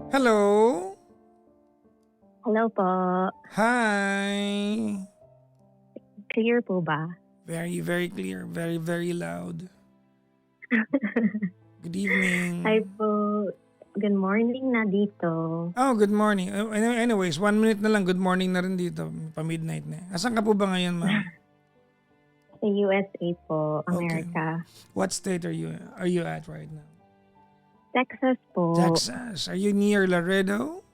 Hello? Hello po. Hi! Clear po ba? Very, very clear. Very, very loud. Good Hi evening. po. Good morning na dito. Oh, good morning. Anyways, 1 minute na lang. Good morning na rin dito. Pa-midnight na. Asan ka po ba ngayon, ma'am? Sa USA po, Okay. America. What state are you at right now? Texas po. Texas. Are you near Laredo?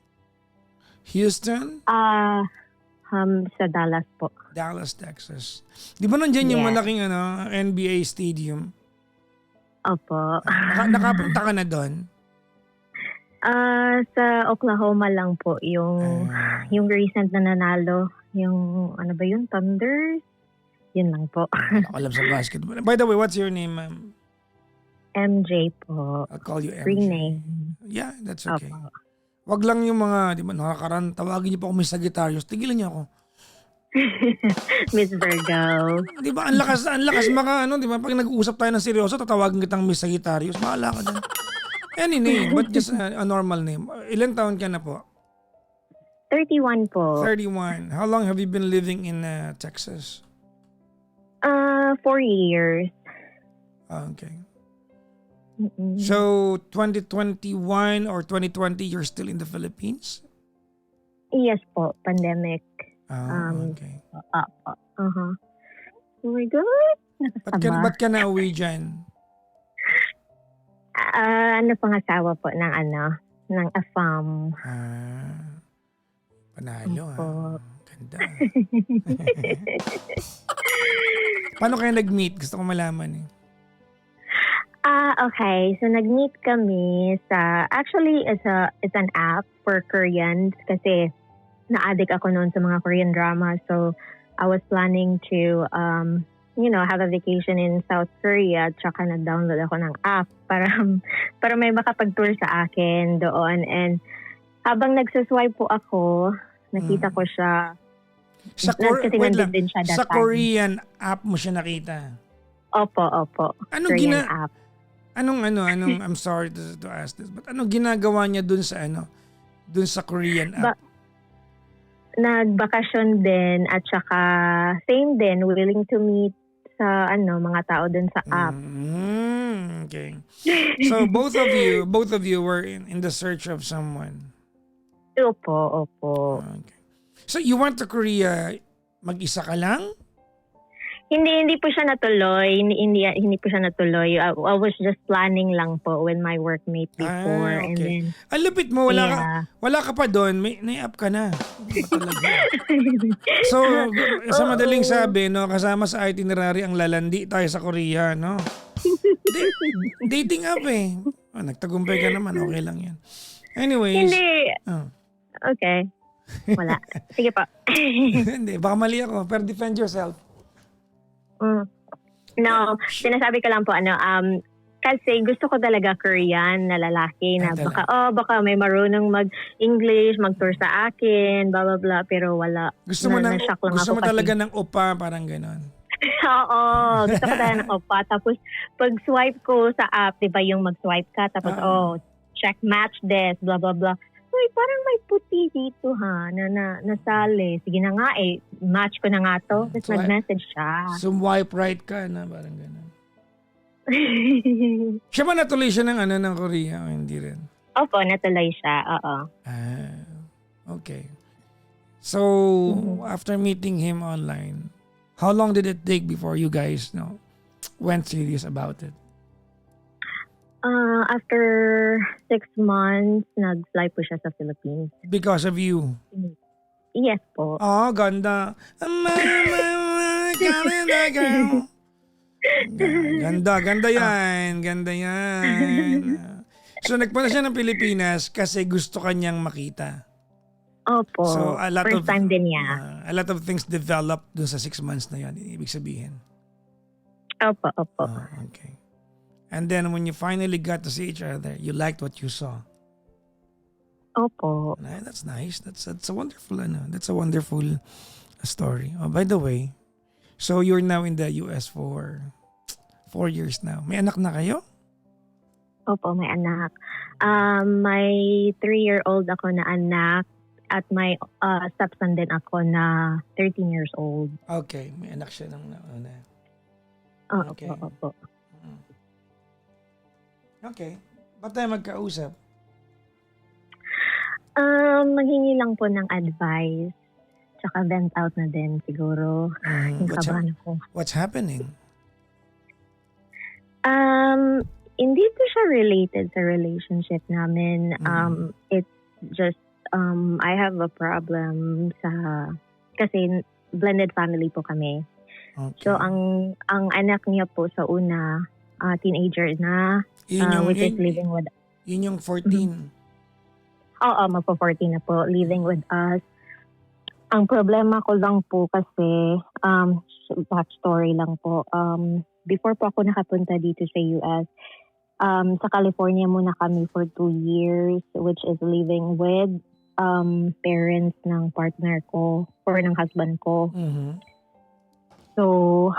Houston? Sa Dallas po. Dallas, Texas. Di ba nandiyan yung Yes. malaking NBA stadium? Opo. Nakapunta ka na doon? Sa Oklahoma lang po yung recent na nanalo. Yung ano ba yun? Thunder? Yun lang po. Ako alam sa basketball. By the way, what's your name, ma'am? MJ po. I'll call you MJ. Free name. Yeah, that's okay. Opo. Wag lang yung mga, di ba, nakakaran, tawagin niyo pa ako Miss Sagittarius, tigilan niyo ako. Miss Virgo. Di ba, ang lakas mga di ba, pag nag-uusap tayo ng seryoso, tatawagin kitang Miss Sagittarius, bahala ka dyan. Any name, but just a normal name. Ilan taon ka na po? 31 po. 31. How long have you been living in Texas? 4 years. Okay. Mm-mm. So, 2021 or 2020, you're still in the Philippines? Yes po, pandemic. Okay. Uh-huh. Oh my God. Ba't ka na uwi dyan? Pangasawa po ng AFAM. Panalo Opo. Ganda. Paano kayo nag-meet? Gusto ko malaman eh. Okay. So nag-meet kami actually it's an app for Koreans kasi na-addict ako noon sa mga Korean drama. So I was planning to have a vacation in South Korea, tsaka nag-download ako ng app para may makapag-tour sa akin doon. And habang nagsaswipe po ako, nakita ko siya. Kasi Wait nandun lang. din siya that Sa time. Korean app mo siya nakita? Opo. Korean app. I'm sorry to ask this, but anong ginagawa niya dun sa Korean app? Nagbakasyon din at saka same din, willing to meet sa mga tao dun sa app. Okay. So both of you were in the search of someone. Opo. Okay. So you went to Korea, mag-isa ka lang? Hindi po siya natuloy. Hindi po siya natuloy. I was just planning lang po with my workmate before. Okay. And then, Ang lupit mo, wala ka pa doon, may app ka na. Iba talaga. So, sa madaling sabi, no, kasama sa itinerary ang lalandi tayo sa Korea, no? Dating app eh. Nagtagumpay ka naman, okay lang yan. Anyways. Hindi. Okay. Wala. Sige pa. Hindi, baka mali ako, pero defend yourself. No, sinasabi ko lang po kasi gusto ko talaga Korean na lalaki na baka may marunong mag-English, mag-tour sa akin, blah blah blah, pero wala. Gusto mo talaga ng opa, parang gano'n. Oo, gusto ko talaga ng opa. Tapos pag swipe ko sa app, 'di ba yung mag-swipe ka tapos check match this, blah blah blah. Uy, parang may puti dito na nasali. Sige na nga match ko na nga to. Tapos nag-message siya. Swipe right ka na, parang gano'n. Siya ba natuloy siya ng Korea o hindi rin? Opo, natuloy siya. Oo. Okay. So, after meeting him online, how long did it take before you guys went serious about it? After 6 months, nag-fly po siya sa Philippines. Because of you? Yes po. Oh, ganda. Ganda yan. Ganda yan. So, nagpunta siya ng Pilipinas kasi gusto kanyang makita. Opo. So, first time din niya. A lot of things developed dun sa 6 months na yan, ibig sabihin. Opo. Okay. And then when you finally got to see each other, you liked what you saw. Opo. That's nice. That's a wonderful story. Oh, by the way, so you're now in the US for 4 years now. May anak na kayo? Opo, may anak. May 3-year-old ako na anak at may stepson din ako na 13 years old. Okay, may anak siya ng nauna. Opo, Okay. opo. Mm. Okay. Ba't tayo magkausap? Maghingi lang po ng advice. Tsaka vent out na din siguro. Mm, Nakabahan ako. what's happening? Hindi po siya related sa relationship namin. It's just, I have a problem kasi blended family po kami. Okay. So, ang anak niya po sa una, teenager na, which is living with, Yun yung 14. magpo-14 na po, living with us. Ang problema ko lang po kasi, backstory lang po, before po ako nakapunta dito sa US, sa California muna kami for 2 years, which is living with parents ng partner ko or ng husband ko. Mhm. So,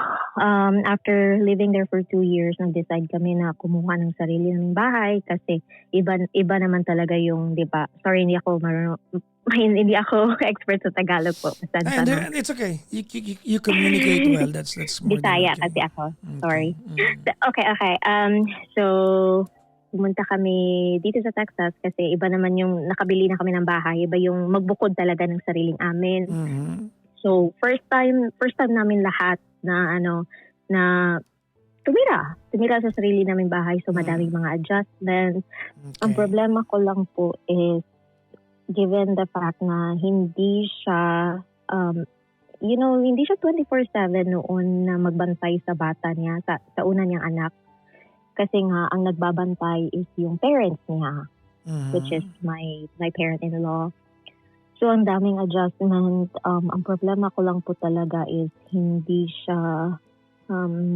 after living there for 2 years, nag-decide kami na kumuha ng sarili ng bahay kasi iba naman talaga yung, di ba? Sorry, hindi ako expert sa Tagalog po. It's okay. You communicate well. That's more than Bisaya okay. kasi ako. Okay. Sorry. Mm. Okay. So, pumunta kami dito sa Texas kasi iba naman yung nakabili na kami ng bahay. Iba yung magbukod talaga ng sariling amin. Mhm. So, first time namin lahat na tumira sa sarili naming bahay. So, madaming mga adjustments. Ang Okay. problema ko lang po is, given the fact na hindi siya, hindi siya 24/7 noon na magbantay sa bata niya, sa una niyang anak. Kasi nga, ang nagbabantay is yung parents niya, which is my parent-in-law. So, ang daming adjustment. Ang problema ko lang po talaga is hindi siya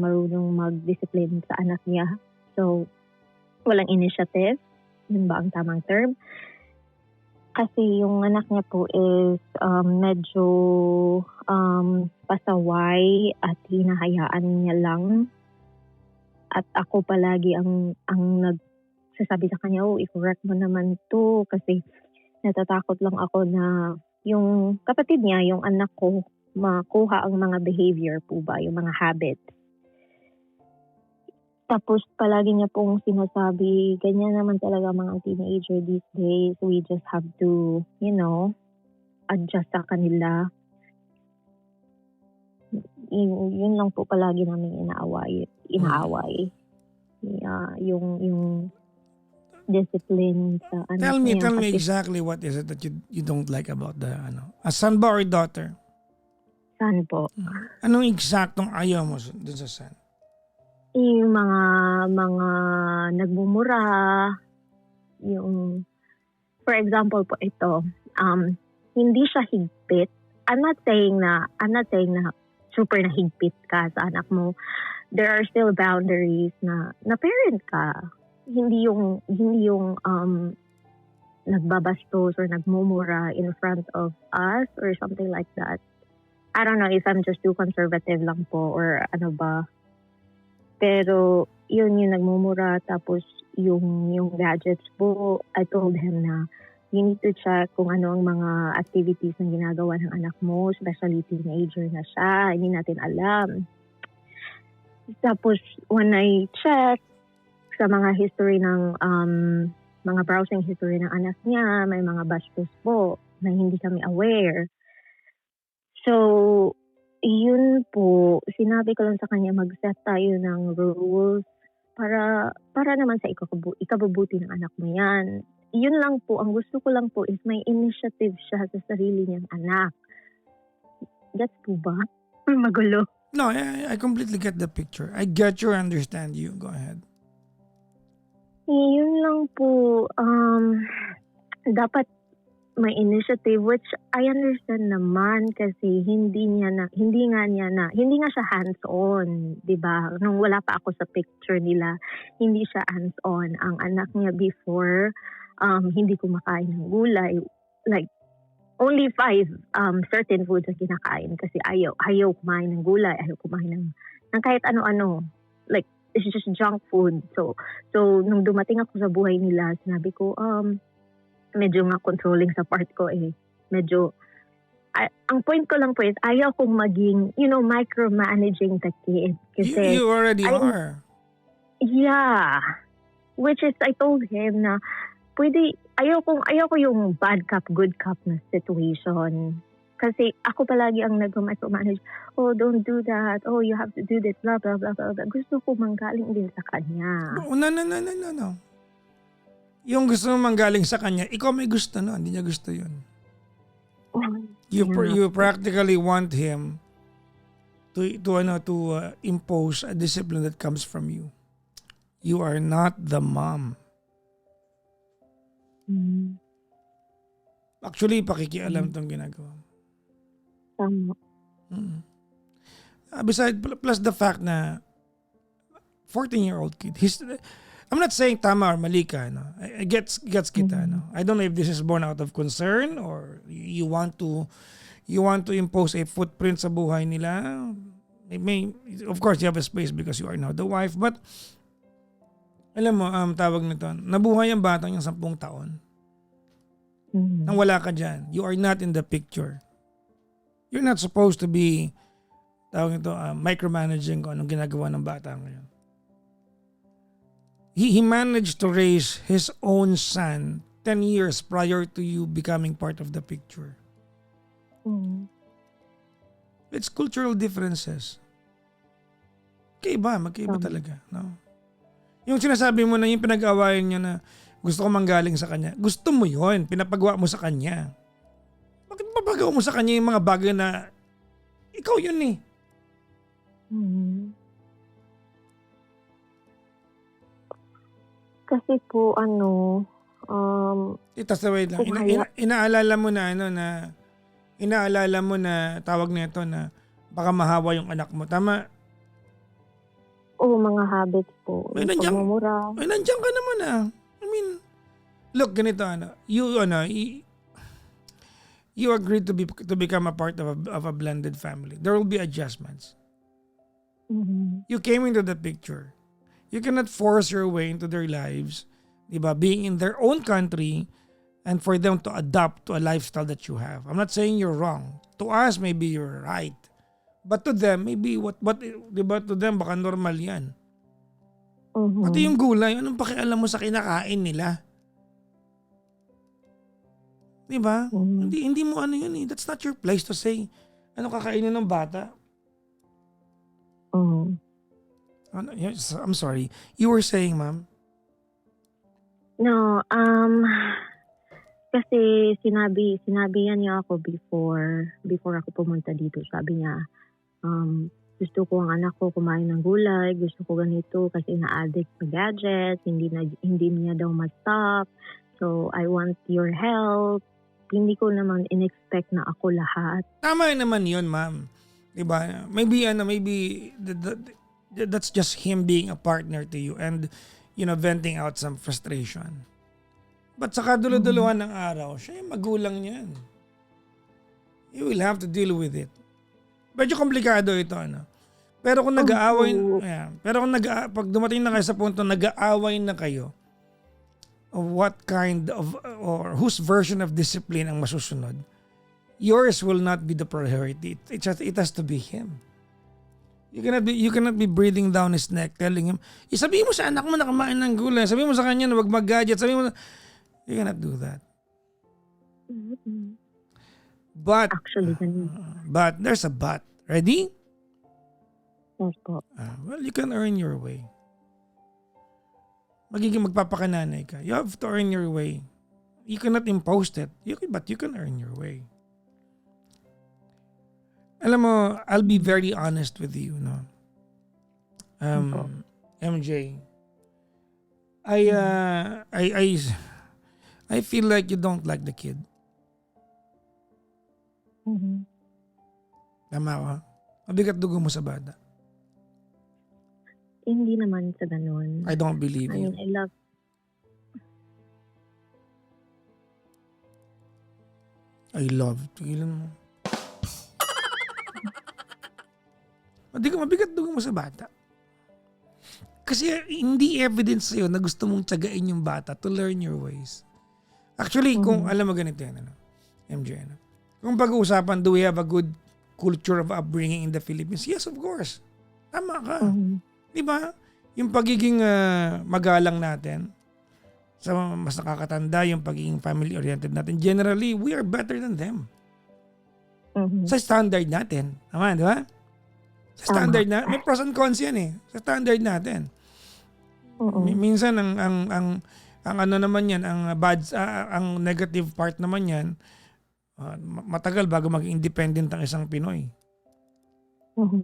marunong mag-discipline sa anak niya. So, walang initiative. Yun ba ang tamang term? Kasi yung anak niya po is medyo pasaway at hinahayaan niya lang. At ako palagi ang nagsasabi sa kanya, i-correct mo naman to kasi natatakot lang ako na yung kapatid niya, yung anak ko, makuha ang mga behavior po ba, yung mga habits. Tapos palagi niya pong sinasabi, ganyan naman talaga mga teenager these days. We just have to, adjust sa kanila. Yun lang po palagi namin inaaway. Yung discipline sa anak Tell me niya. Kasi exactly what is it that you don't like about the a son ba or daughter? son po. Anong eksaktong ayaw mo dun sa son? Yung mga nagmumura, yung, for example po ito, hindi siya higpit. I'm not saying na super na higpit ka sa anak mo. There are still boundaries na parent ka. Hindi yung nagbabastos or nagmumura in front of us or something like that. I don't know if I'm just too conservative lang po or ano ba. Pero yun yung nagmumura, tapos yung gadgets po, I told him na you need to check kung ano ang mga activities na ginagawa ng anak mo, especially teenager na siya, hindi natin alam. Tapos when I check sa mga history ng mga browsing history ng anak niya, may mga bastos po na hindi kami aware. So, yun po, sinabi ko lang sa kanya, mag-set tayo ng rules para naman sa ikabubuti ng anak mo yan. Yun lang po, ang gusto ko lang po is may initiative siya sa sarili niyang anak. Gets po ba? Magulo. No, I completely get the picture. I get you, I understand you. Go ahead. Yun lang po, dapat may initiative, which I understand naman kasi hindi nga siya hands-on, 'di ba? Nung wala pa ako sa picture nila, hindi siya hands-on. Ang anak niya before, hindi kumakain ng gulay. Like, only 5 certain foods na kinakain kasi ayaw kumain ng gulay, ayaw kumain ng kahit ano-ano. Like, it's just junk food. So nung dumating ako sa buhay nila, sinabi ko, medyo nga controlling sa part ko eh. Medyo, ang point ko lang po is, ayaw kong maging, micromanaging the kid. Kasi, You already are. yeah. Which is, I told him na, ayaw ko yung bad cop, good cop na situation. Kasi ako palagi ang nag-micromanage. Oh, don't do that. Oh, you have to do this, blah, blah, blah, blah. Gusto ko manggaling din sa kanya. No. Yung gusto mo manggaling sa kanya, ikaw may gusto no, hindi niya gusto yun. You practically want him to impose a discipline that comes from you. You are not the mom. Actually, pakikialam tong ginagawa mo. Tama. Besides, plus the fact na 14-year-old kid, I'm not saying tama or mali ka, no? I gets kita, no? I don't know if this is born out of concern or you want to impose a footprint sa buhay nila. Of course, you have a space because you are now the wife, but alam mo, tawag nito, nabuhay ang batang yung 10 taon. Nang wala ka dyan. You are not in the picture. You're not supposed to be, tawag nito, micromanaging kung anong ginagawa ng bata ngayon. He managed to raise his own son 10 years prior to you becoming part of the picture. It's cultural differences. Magkaiba talaga. No? Yung sinasabi mo na yung pinag-awayan niyo na gusto ko manggaling sa kanya, gusto mo yon, pinapagawa mo sa kanya. Bakit papagawa mo sa kanya yung mga bagay na ikaw yun eh? Kasi po, Wait lang. Inaalala mo na tawag nito na baka mahawa yung anak mo. Tama? mga habits po. Pagmumura. Nandiyan ka naman ah. I mean, look, ganito you agreed to become a part of a blended family. There will be adjustments. You came into the picture. You cannot force your way into their lives, diba? Being in their own country and for them to adapt to a lifestyle that you have. I'm not saying you're wrong. To us, maybe you're right. But to them, maybe diba, to them, baka normal yan. Pati yung gulay, anong pakialam mo sa kinakain nila? Diba? Hindi mo yun eh. That's not your place to say, ano kakainin ng bata? I'm sorry. You were saying, ma'am? No, kasi sinabi niya ako before ako pumunta dito. Sabi niya, gusto ko ang anak ko kumain ng gulay, gusto ko ganito kasi na-addict sa gadgets, hindi niya daw ma-stop. So, I want your help. Hindi ko naman in-expect na ako lahat. Tama naman yun, ma'am. Diba? Maybe that's just him being a partner to you and, venting out some frustration. But sa kadulo-duluhan ng araw, siya yung magulang niyan. You will have to deal with it. Medyo komplikado ito, Pero kung pag dumating na kayo sa punto, nag-aaway na kayo, what kind of, or whose version of discipline ang masusunod, yours will not be the priority. It has to be him. You cannot be breathing down his neck telling him, sabihin mo sa anak mo na kumain ng gulay, sabihin mo sa kanya na wag mag-gadget, sabihin mo na, you cannot do that. But, actually, but there's a but. Ready? Yes po. Well, you can earn your way. Magiging magpapakananay ka. You have to earn your way. You cannot impose it, but you can earn your way. Alam mo, I'll be very honest with you, no? MJ, I feel like you don't like the kid. Tama ka? Mabigat dugo mo sa bata. Hindi naman sa ganun. I don't believe you. I love... I love. Tigilan mo. Mabigat dugo mo sa bata. Kasi hindi evidence sa'yo na gusto mong tsagain yung bata to learn your ways. Actually, kung alam mo ganito yan, MJ, kung pag-uusapan, do we have a good culture of upbringing in the Philippines? Yes, of course. Tama ka. Di ba? Yung pagiging magalang natin, sa mas nakakatanda, yung pagiging family-oriented natin, generally, we are better than them. Sa standard natin. Tama, di ba? Sa standard na, may pros and cons yan eh. Sa standard natin. Minsan ang ano naman yan, ang ang negative part naman yan, matagal bago maging independent ang isang Pinoy.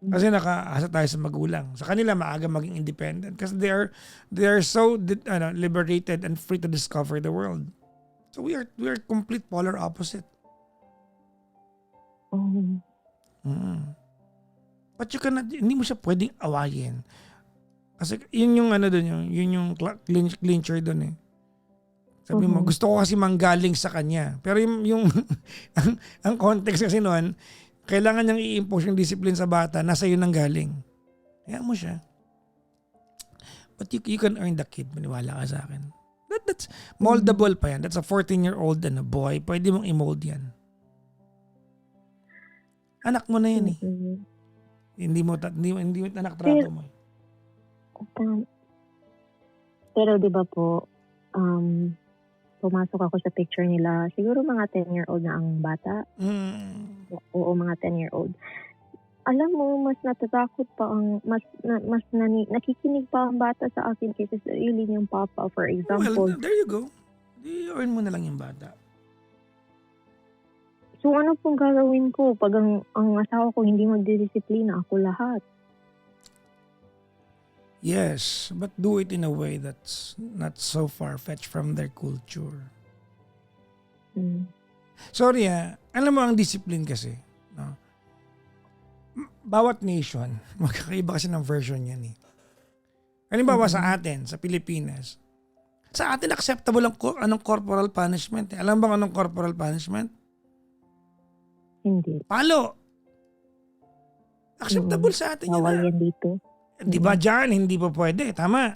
Kasi nakaasa tayo sa magulang. Sa kanila maaga maging independent kasi they are so liberated and free to discover the world. So we are complete polar opposite. But you cannot, hindi mo siya pwedeng awayin. Kasi yun yung doon, yun yung clincher doon eh. Sabi mo, gusto ko kasi manggaling sa kanya. Pero yung ang context kasi noon, kailangan niyang i-impose yung discipline sa bata, nasa iyo nang galing. Kaya mo siya. But you can earn the kid, maniwala ka sa akin. That's moldable pa yan. That's a 14-year-old and a boy. Pwede mong i-mold yan. Anak mo na yan eh. Hindi mo anak trato mo. Pero di ba po, pumasok ako sa picture nila, siguro mga 10-year-old na ang bata. Oo, mga 10-year-old. Alam mo, mas natatakot pa ang, nakikinig pa ang bata sa akin kaysa sa sarili niyang papa, for example. Well, there you go. I-earn mo na lang yung bata. So ano pong gagawin ko pag ang asawa ko hindi magdidisiplina, ako lahat? Yes, but do it in a way that's not so far-fetched from their culture. Sorry alam mo ang discipline kasi, no? Bawat nation, magkakaiba kasi ng version yan eh. Halimbawa sa atin, sa Pilipinas, sa atin acceptable ang corporal punishment. Alam ba anong corporal punishment? Hindi. Palo. Acceptable sa atin Bawal yan dito. Di ba dyan, hindi pa pwede. Tama.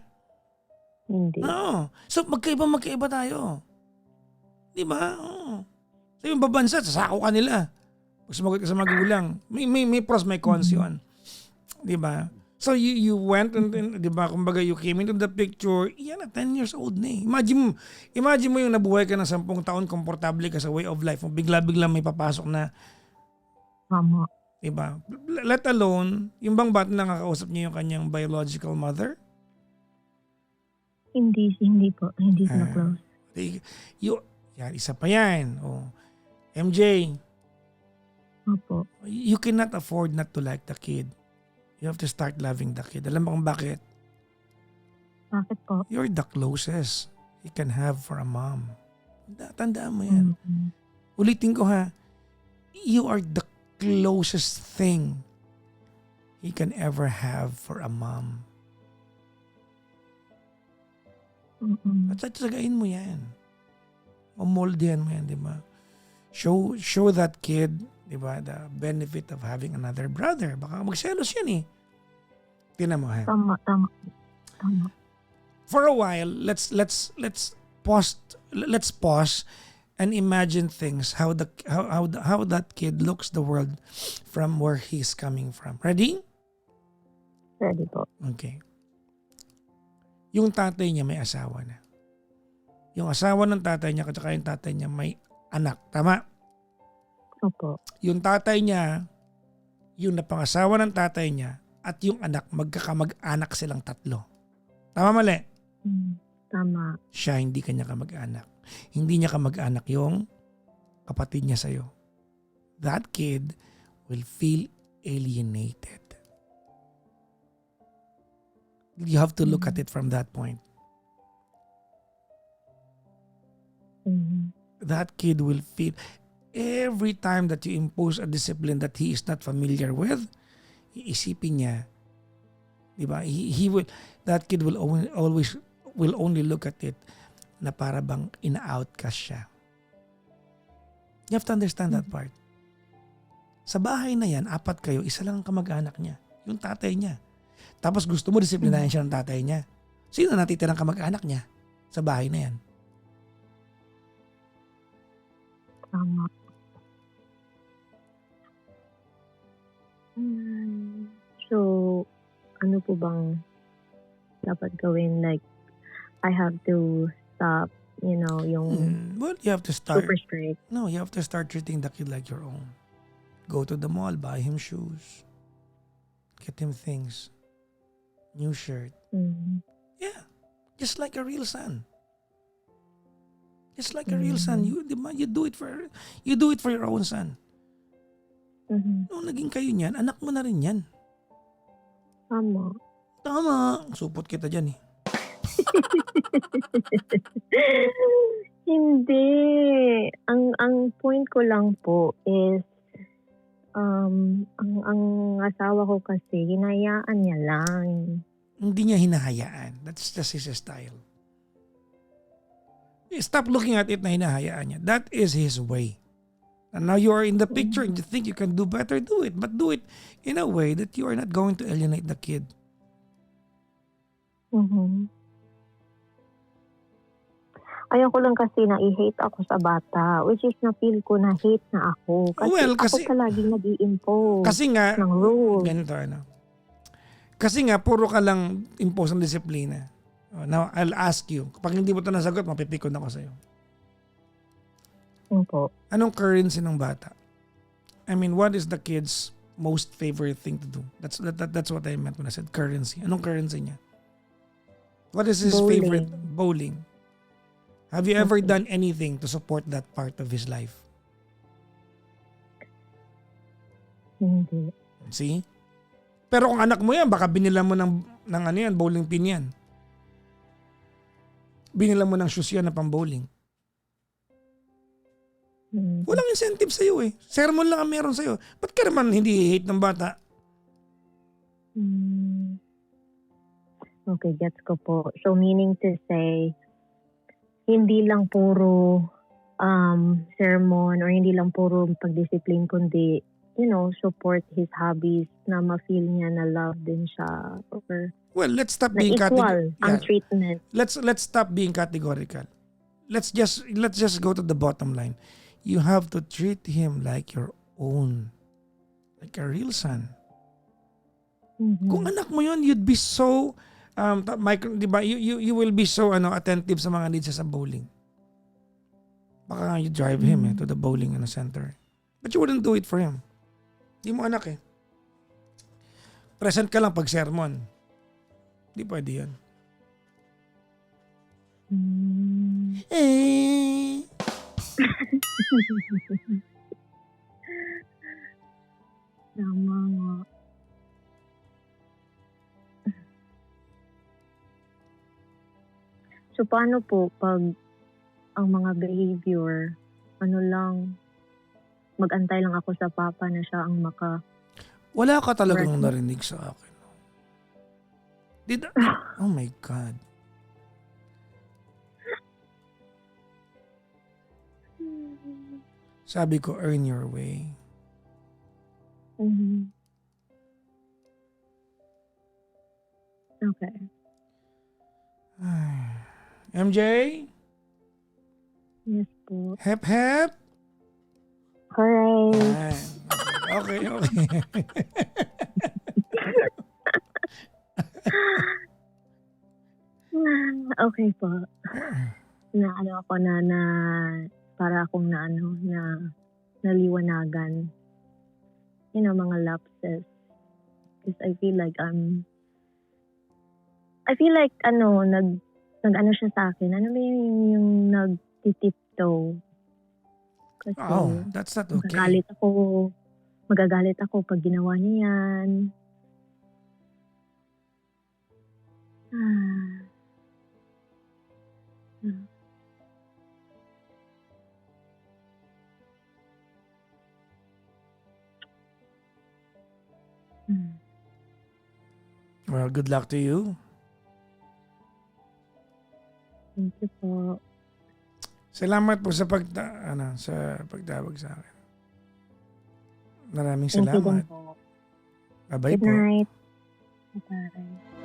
Hindi. Oo. So magkaiba tayo. Di ba? Oo. So yung babansa, sasako ka nila. Pag sumagot ka sa magulang, may pros, may cons yun. Di ba? So you went and di ba, kumbaga you came into the picture, yan na 10 years old na eh. Imagine mo yung nabuhay ka ng 10 taon, komportable ka sa way of life, bigla-bigla may papasok na. Tama. Diba? Let alone, yung bang bata nakakausap niya yung kanyang biological mother? Hindi po. Hindi na close. Yan, isa pa yan. MJ, Opo. you cannot afford not to like the kid. You have to start loving the kid. Alam mo kung bakit? Bakit po? You're the closest he can have for a mom. Tandaan mo yan. Ulitin ko ha. You are the closest thing he can ever have for a mom. At sagain mo yan. Mamoldihan mo yan, di ba? Show that kid, di ba, the benefit of having another brother. Baka magselos yan eh. Tingnan mo ha. Tama. For a while, let's pause and imagine things, how that kid looks the world from where he's coming from. Ready? Ready po. Okay. Yung tatay niya may asawa na. Yung asawa ng tatay niya at saka yung tatay niya may anak. Tama? Opo. Yung tatay niya, yung napangasawa ng tatay niya at yung anak, magkakamag-anak silang tatlo. Tama, mali? Tama. Siya hindi kanya kamag-anak. Hindi niya kamag-anak yung kapatid niya sa'yo. That kid will feel alienated. You have to look at it from that point. That kid will feel, every time that you impose a discipline that he is not familiar with, iisipin niya, di ba? That kid will only look at it na para bang ina-outcast siya. You have to understand that part. Sa bahay na yan, 4 kayo, isa lang ang kamag-anak niya. Yung tatay niya. Tapos gusto mo disiplinahin siya ng tatay niya. Sino natitirang kamag-anak niya sa bahay na yan? Tama. So, ano po bang dapat gawin? Like, I have to stop, yung Well, you have to start. super strict. No, you have to start treating the kid like your own. Go to the mall, buy him shoes. Get him things. New shirt. Mhm. Yeah. Just like a real son. Just like a real son. You do it for your own son. Mhm. Nung naging kayo niyan, anak mo na rin yan. Tama. Tama. Supot kita dyan eh. Hindi. Ang point ko lang po is, ang asawa ko kasi, hinayaan niya lang. Hindi niya hinahayaan. That's just his style. Stop looking at it na hinahayaan niya. That is his way. And now you are in the picture and you think you can do better, do it. But do it in a way that you are not going to alienate the kid. Mhm. Ayoko lang kasi na i-hate ako sa bata, which is na-feel ko na hate na ako. Kasi, Well, kasi- ako palaging nag-i-impose Kasi nga, ng rules. ganito Kasi nga, puro ka lang impose ng disiplina. Now, I'll ask you. Kapag hindi mo ito nasagot, mapipikon ako sa'yo. Opo. Anong currency ng bata? I mean, what is the kid's most favorite thing to do? That's what I meant when I said currency. Anong currency niya? What is his Bowling. favorite? Bowling. Have you ever Okay. done anything to support that part of his life? Hindi. See? Pero kung anak mo yan, baka binila mo ng ano yan, bowling pin yan. Binila mo ng shoes yan na pang bowling. Mhm. Walang incentive sa'yo eh. Sermon lang ang meron sa'yo. Ba't ka naman hindi hate ng bata? Mm. Okay, gets ko po. So meaning to say, hindi lang puro sermon or hindi lang puro pagdiscipline, kundi, support his hobbies na ma-feel niya na love din siya. Or Well, let's stop na being equal ang treatment. Let's stop being categorical. Let's just go to the bottom line. You have to treat him like your own. Like a real son. Mhm. Kung anak mo yun, you'd be so di ba, you will be so attentive sa mga needs sa bowling. Baka nga you drive him to the bowling center. But you wouldn't do it for him. Di mo anak eh. Present ka lang pag sermon. Di pwede yan. Mm. Eh. Tama nga. So, paano po pag ang mga behavior, mag-antay lang ako sa papa na siya ang Wala ka talagang Correct. narinig sa akin. Oh my God. Sabi ko, earn your way. Mhm. Okay. MJ? Yes po. Hep hep? Hooray! Yan. Okay. Okay po. Na ako na para akong na naliwanagan. Mga lapses. Because I feel like nag-ano siya sa akin. Ano ba yung nag-tiptoe? Kasi That's not okay. magagalit ako pag ginawa niya yan. Well, good luck to you. Thank you po. Salamat po sa pagtawag sa akin. Maraming Thank you din salamat. po. Bye-bye Good po. night. Bye.